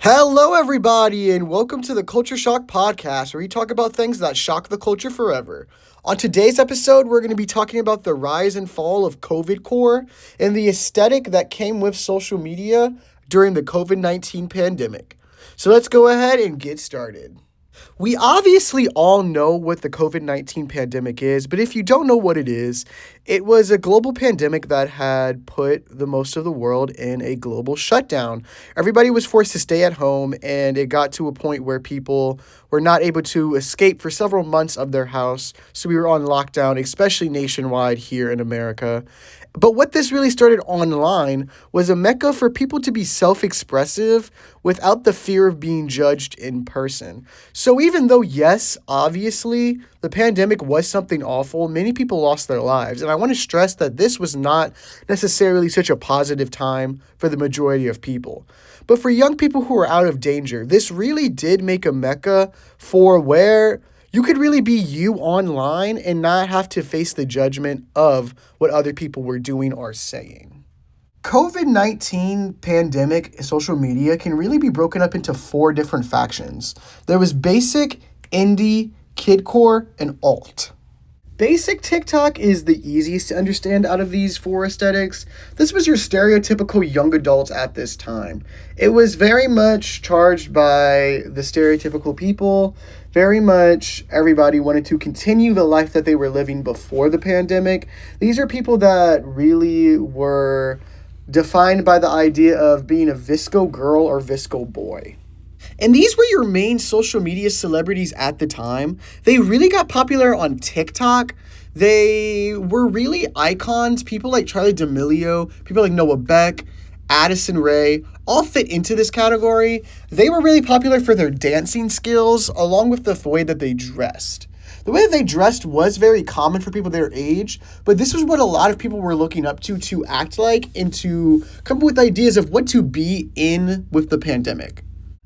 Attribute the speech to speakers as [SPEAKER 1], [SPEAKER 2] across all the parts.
[SPEAKER 1] Hello, everybody, and welcome to the Culture Shock Podcast, where we talk about things that shock the culture forever. On today's episode, we're going to be talking about the rise and fall of COVID core and the aesthetic that came with social media during the COVID-19 pandemic. So let's go ahead and get started. We obviously all know what the COVID-19 pandemic is, but if you don't know what it was a global pandemic that had put the most of the world in a global shutdown. Everybody was forced to stay at home, and it got to a point where people were not able to escape for several months of their house, so we were on lockdown, especially nationwide here in America. But what this really started online was a mecca for people to be self-expressive without the fear of being judged in person. So even though, yes, obviously, the pandemic was something awful, many people lost their lives. And I want to stress that this was not necessarily such a positive time for the majority of people. But for young people who are out of danger, this really did make a mecca for where you could really be you online and not have to face the judgment of what other people were doing or saying. COVID-19 pandemic social media can really be broken up into 4 different factions. There was basic, indie, kidcore, and alt. Basic TikTok is the easiest to understand out of these 4 aesthetics. This was your stereotypical young adults at this time. It was very much charged by the stereotypical people. Very much everybody wanted to continue the life that they were living before the pandemic. These are people that really were defined by the idea of being a VSCO girl or VSCO boy. And these were your main social media celebrities at the time. They really got popular on TikTok. They were really icons. People like Charli D'Amelio, people like Noah Beck, Addison Rae, all fit into this category. They were really popular for their dancing skills, along with the way that they dressed. The way that they dressed was very common for people their age, but this was what a lot of people were looking up to act like and to come up with ideas of what to be in with the pandemic.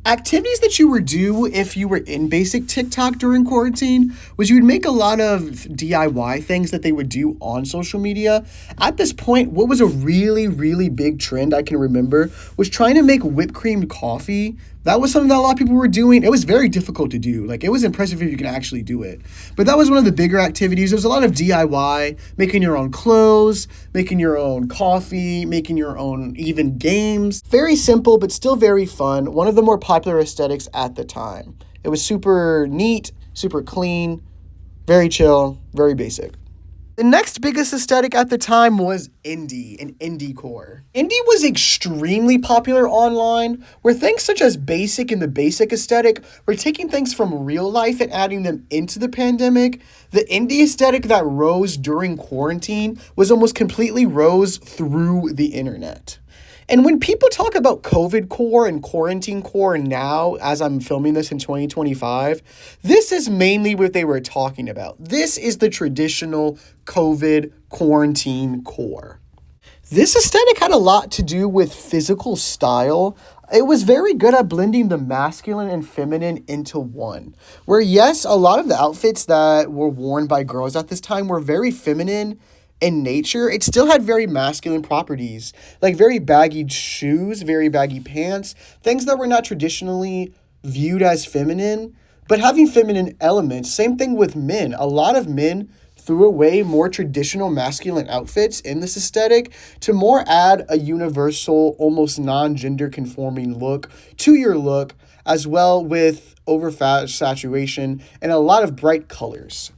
[SPEAKER 1] Activities that you would do if you were in basic TikTok during quarantine was you would make a lot of DIY things that they would do on social media. At this point, what was a really, really big trend I can remember was trying to make whipped cream coffee. That was something that a lot of people were doing. It was very difficult to do. It was impressive if you can actually do it. But that was one of the bigger activities. There was a lot of DIY, making your own clothes, making your own coffee, making your own even games. Very simple, but still very fun. One of the more popular aesthetics at the time. It was super neat, super clean, very chill, very basic. The next biggest aesthetic at the time was indie and indiecore. Indie was extremely popular online, where things such as basic and the basic aesthetic were taking things from real life and adding them into the pandemic. The indie aesthetic that rose during quarantine was almost completely rose through the internet. And when people talk about COVID core and quarantine core now, as I'm filming this in 2025, this is mainly what they were talking about. This is the traditional COVID quarantine core. This aesthetic had a lot to do with physical style. It was very good at blending the masculine and feminine into one. Where yes, a lot of the outfits that were worn by girls at this time were very feminine in nature. It still had very masculine properties, like very baggy shoes, very baggy pants, things that were not traditionally viewed as feminine, but having feminine elements. Same thing with men. A lot of men threw away more traditional masculine outfits in this aesthetic to more add a universal, almost non-gender conforming look to your look, as well with over-saturation and a lot of bright colors.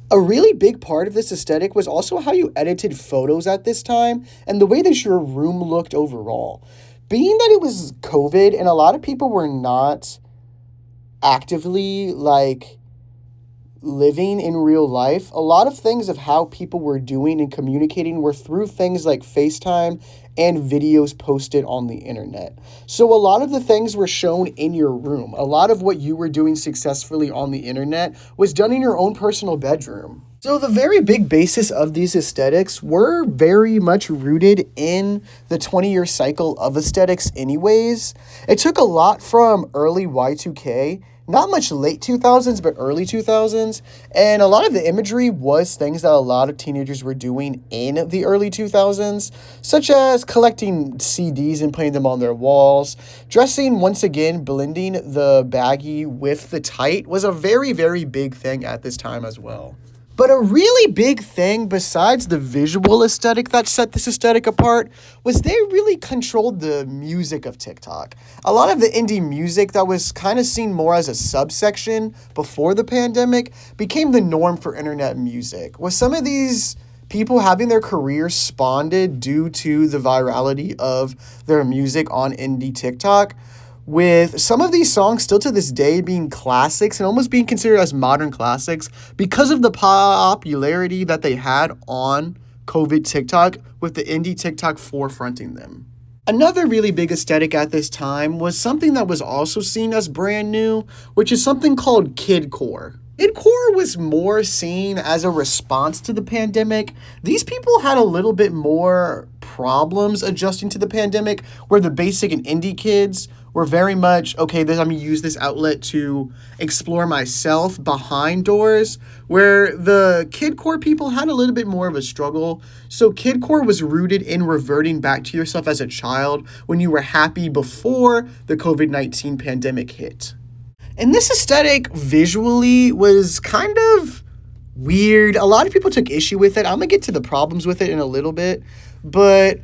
[SPEAKER 1] A really big part of this aesthetic was also how you edited photos at this time and the way that your room looked overall. Being that it was COVID and a lot of people were not actively living in real life, a lot of things of how people were doing and communicating were through things like FaceTime and videos posted on the internet. So a lot of the things were shown in your room. A lot of what you were doing successfully on the internet was done in your own personal bedroom. So the very big basis of these aesthetics were very much rooted in the 20-year cycle of aesthetics anyways. It took a lot from early Y2K not much late 2000s, but early 2000s. And a lot of the imagery was things that a lot of teenagers were doing in the early 2000s, such as collecting CDs and putting them on their walls. Dressing, once again, blending the baggy with the tight was a very, very big thing at this time as well. But a really big thing besides the visual aesthetic that set this aesthetic apart was they really controlled the music of TikTok. A lot of the indie music that was kind of seen more as a subsection before the pandemic became the norm for internet music, with some of these people having their careers spawned due to the virality of their music on indie TikTok, with some of these songs still to this day being classics and almost being considered as modern classics because of the popularity that they had on COVID TikTok, with the indie TikTok forefronting them. Another really big aesthetic at this time was something that was also seen as brand new, which is something called kidcore. Kidcore was more seen as a response to the pandemic. These people had a little bit more problems adjusting to the pandemic, where the basic and indie kids were very much, okay, I'm going to use this outlet to explore myself behind doors, where the kidcore people had a little bit more of a struggle. So kidcore was rooted in reverting back to yourself as a child when you were happy before the COVID-19 pandemic hit. And this aesthetic visually was kind of weird. A lot of people took issue with it. I'm going to get to the problems with it in a little bit, but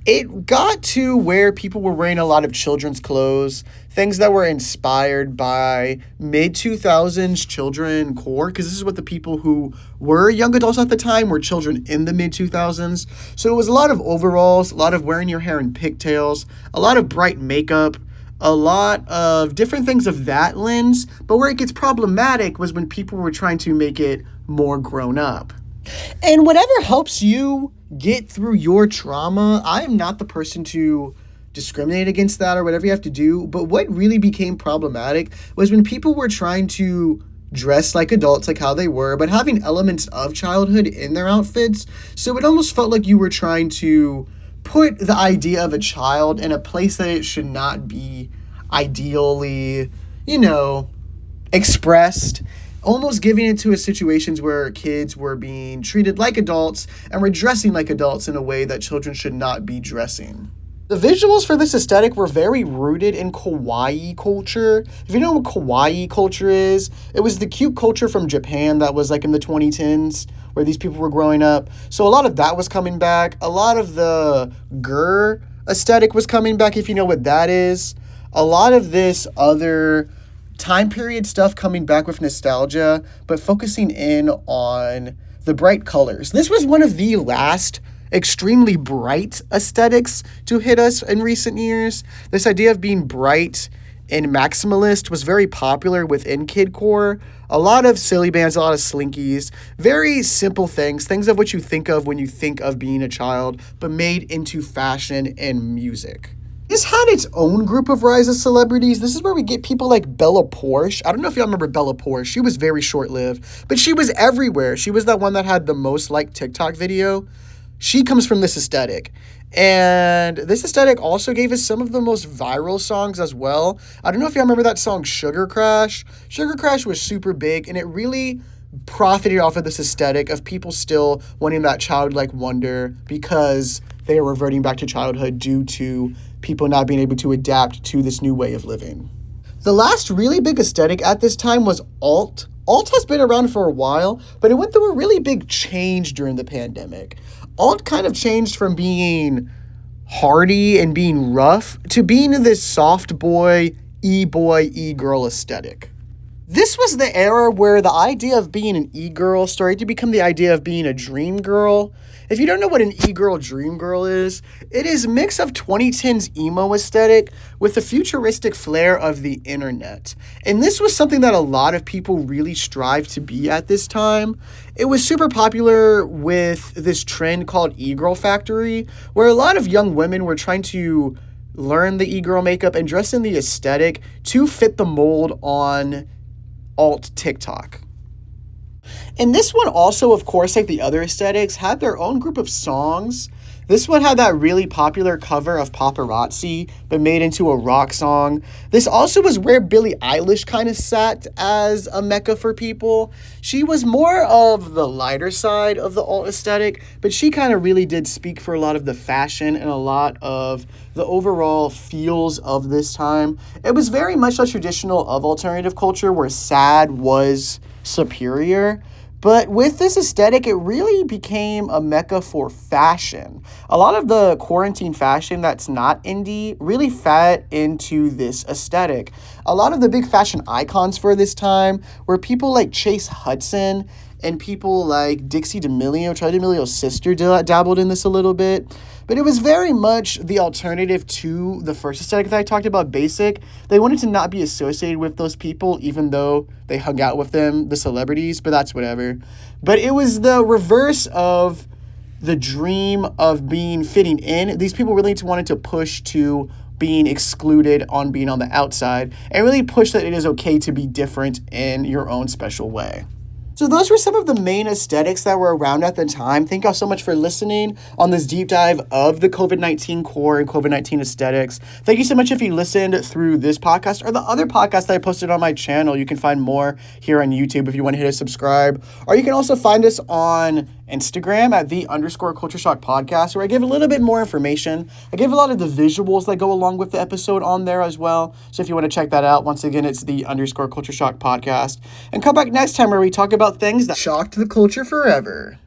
[SPEAKER 1] it got to where people were wearing a lot of children's clothes, things that were inspired by mid-2000s children core, because this is what the people who were young adults at the time were children in the mid-2000s. So it was a lot of overalls, a lot of wearing your hair in pigtails, a lot of bright makeup, a lot of different things of that lens. But where it gets problematic was when people were trying to make it more grown up. And whatever helps you get through your trauma, I am not the person to discriminate against that or whatever you have to do. But what really became problematic was when people were trying to dress like adults, like how they were, but having elements of childhood in their outfits. So it almost felt like you were trying to put the idea of a child in a place that it should not be ideally, expressed, almost giving it to situations where kids were being treated like adults and were dressing like adults in a way that children should not be dressing. The visuals for this aesthetic were very rooted in kawaii culture. If you know what kawaii culture is, it was the cute culture from Japan that was like in the 2010s where these people were growing up. So a lot of that was coming back. A lot of the gur aesthetic was coming back, if you know what that is. A lot of this other time period stuff coming back with nostalgia, but focusing in on the bright colors. This was one of the last extremely bright aesthetics to hit us in recent years. This idea of being bright and maximalist was very popular within kidcore. A lot of silly bands, a lot of slinkies, very simple things of what you think of when you think of being a child, but made into fashion and music. This had its own group of rise of celebrities. This is where we get people like Bella Poarch. I don't know if y'all remember Bella Poarch. She was very short-lived, but she was everywhere. She was that one that had the most liked TikTok video. She comes from this aesthetic. And this aesthetic also gave us some of the most viral songs as well. I don't know if y'all remember that song Sugar Crash. Sugar Crash was super big, and it really profited off of this aesthetic of people still wanting that childlike wonder because they are reverting back to childhood due to people not being able to adapt to this new way of living. The last really big aesthetic at this time was alt. Alt has been around for a while, but it went through a really big change during the pandemic. Alt kind of changed from being hardy and being rough to being this soft boy, e-girl aesthetic. This was the era where the idea of being an e-girl started to become the idea of being a dream girl. If you don't know what an e-girl dream girl is, it is a mix of 2010s emo aesthetic with the futuristic flair of the internet. And this was something that a lot of people really strived to be at this time. It was super popular with this trend called e-girl factory, where a lot of young women were trying to learn the e-girl makeup and dress in the aesthetic to fit the mold on alt TikTok. And this one also, of course, like the other aesthetics, had their own group of songs This one had that really popular cover of Paparazzi, but made into a rock song. This also was where Billie Eilish kind of sat as a mecca for people. She was more of the lighter side of the alt aesthetic, but she kind of really did speak for a lot of the fashion and a lot of the overall feels of this time. It was very much the traditional of alternative culture where sad was superior. But with this aesthetic, it really became a mecca for fashion. A lot of the quarantine fashion that's not indie really fed into this aesthetic. A lot of the big fashion icons for this time were people like Chase Hudson and people like Dixie D'Amelio. Charli D'Amelio's sister dabbled in this a little bit. But it was very much the alternative to the first aesthetic that I talked about, basic. They wanted to not be associated with those people, even though they hung out with them, the celebrities, but that's whatever. But it was the reverse of the dream of being fitting in. These people really wanted to push to being excluded on being on the outside and really push that it is okay to be different in your own special way. So those were some of the main aesthetics that were around at the time. Thank y'all so much for listening on this deep dive of the COVID-19 core and COVID-19 aesthetics. Thank you so much if you listened through this podcast or the other podcast that I posted on my channel. You can find more here on YouTube if you want to hit a subscribe. Or you can also find us on Instagram at _Culture Shock Podcast, where I give a little bit more information. I give a lot of the visuals that go along with the episode on there as well. So if you want to check that out, once again, it's the _Culture Shock Podcast. And come back next time where we talk about things that shocked the culture forever.